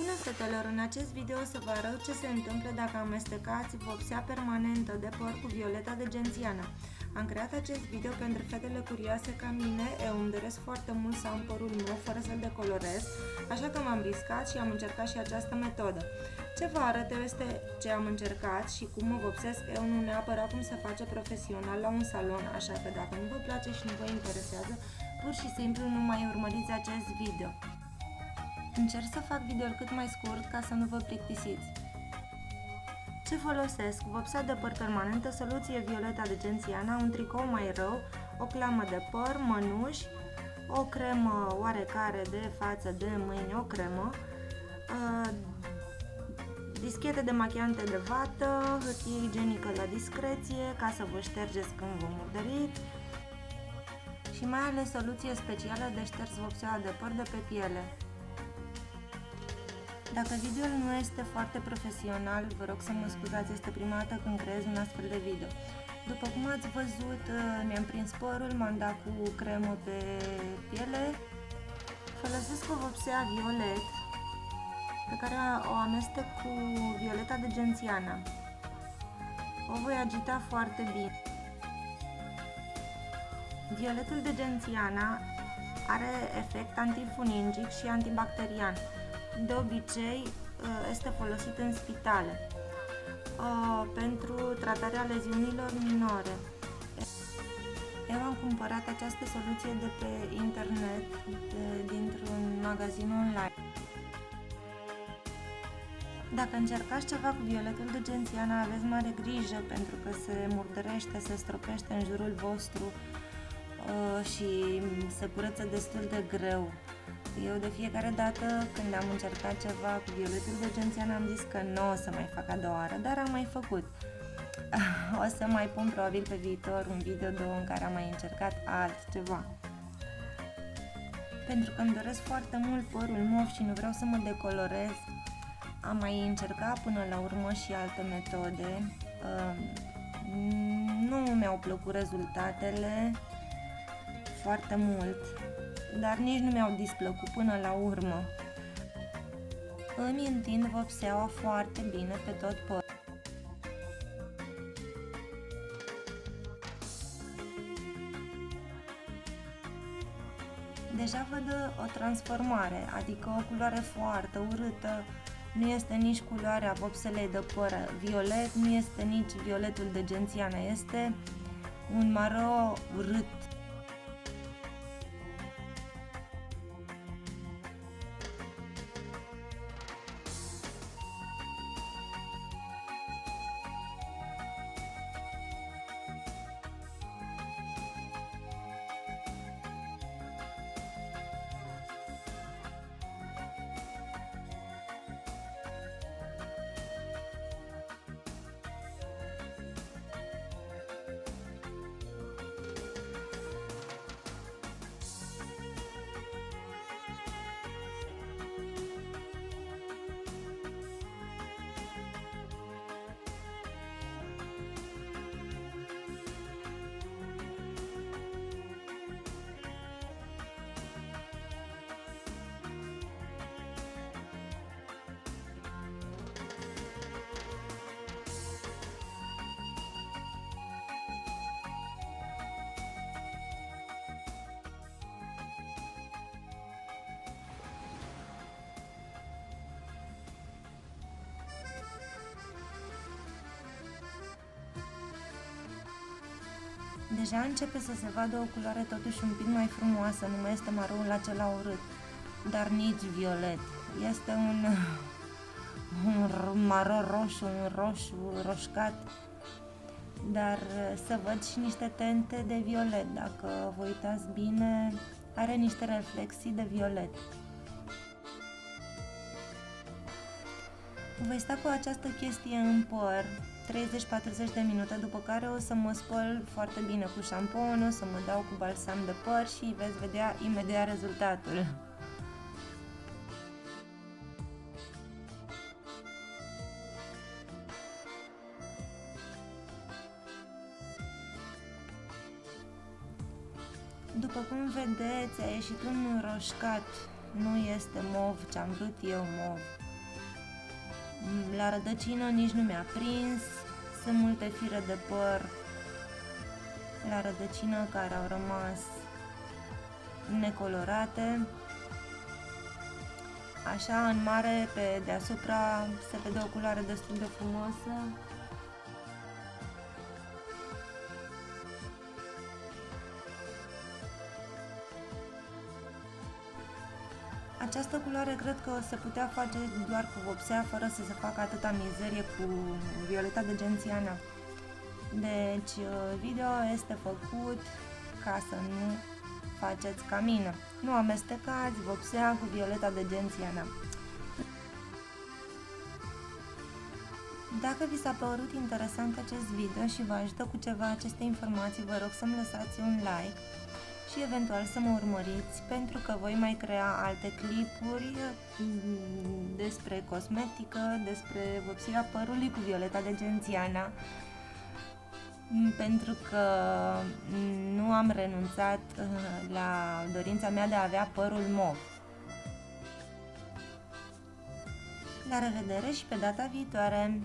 Bună fetelor! În acest video o să vă arăt ce se întâmplă dacă amestecați vopsea permanentă de păr cu violeta de gențiană. Am creat acest video pentru fetele curioase ca mine, eu îmi doresc foarte mult să am părul meu fără să-l decolorez, așa că m-am riscat și am încercat și această metodă. Ce vă arăt eu este ce am încercat și cum mă vopsesc eu, nu neapărat cum se face profesional la un salon, așa că dacă nu vă place și nu vă interesează, pur și simplu nu mai urmăriți acest video. Încerc să fac videoul cât mai scurt ca să nu vă plictisiți. Ce folosesc? Vopsea de păr permanentă, soluție violeta de gențiana, un tricou mai rău, o clamă de păr, mănuși, o cremă oarecare de față, de mâini, o cremă, dischete demachiante de vată, hârtie igienică la discreție ca să vă ștergeți când vă murdăriți și mai ales soluție specială de șters vopseaua de păr de pe piele. Dacă videoul nu este foarte profesional, vă rog să mă scuzați, este prima dată când creez un astfel de video. După cum ați văzut, mi-am prins părul, m-am dat cu cremă pe piele. Folosesc o vopsea violet pe care o amestec cu violeta de gențiana. O voi agita foarte bine. Violetul de gențiana are efect antifuningic și antibacterian. De obicei este folosit în spitale pentru tratarea leziunilor minore. Eu am cumpărat această soluție de pe internet, dintr-un magazin online. Dacă încercați ceva cu violetul de gențiana, aveți mare grijă pentru că se murdărește, se stropește în jurul vostru și se curăță destul de greu. Eu de fiecare dată când am încercat ceva cu violetul de gențiană am zis că nu o să mai fac a doua oară, dar am mai făcut. O să mai pun probabil pe viitor un video în care am mai încercat altceva. Pentru că îmi doresc foarte mult părul mov și nu vreau să mă decolorez, am mai încercat până la urmă și alte metode. Nu mi-au plăcut rezultatele foarte mult, dar nici nu mi-au displăcut până la urmă. Îmi întind vopseaua foarte bine pe tot părul. Deja văd o transformare, adică o culoare foarte urâtă, nu este nici culoarea vopselei de păr violet, nu este nici violetul de gențiană, este un maro urât. Deja începe să se vadă o culoare totuși un pic mai frumoasă, nu mai este maroul acela urât, dar nici violet. Este un maro roșu, un roșu roșcat, dar să văd și niște tente de violet. Dacă vă uitați bine, are niște reflexii de violet. Voi sta cu această chestie în păr 30-40 de minute, după care o să mă spăl foarte bine cu șampon, o să mă dau cu balsam de păr și veți vedea imediat rezultatul. După cum vedeți, a ieșit un roșcat, nu este mov ce am vrut eu mov. La rădăcină nici nu mi-a prins, sunt multe fire de păr la rădăcină care au rămas necolorate. Așa, în mare, pe deasupra se vede o culoare destul de frumoasă. Această culoare cred că se putea face doar cu vopsea, fără să se facă atâta mizerie cu violeta de gențiana. Deci, video este făcut ca să nu faceți ca mine. Nu amestecați vopsea cu violeta de gențiana. Dacă vi s-a părut interesant acest video și vă ajută cu ceva aceste informații, vă rog să-mi lăsați un like și eventual să mă urmăriți, pentru că voi mai crea alte clipuri despre cosmetică, despre vopsirea părului cu violeta de gențiana, pentru că nu am renunțat la dorința mea de a avea părul mov. La revedere și pe data viitoare!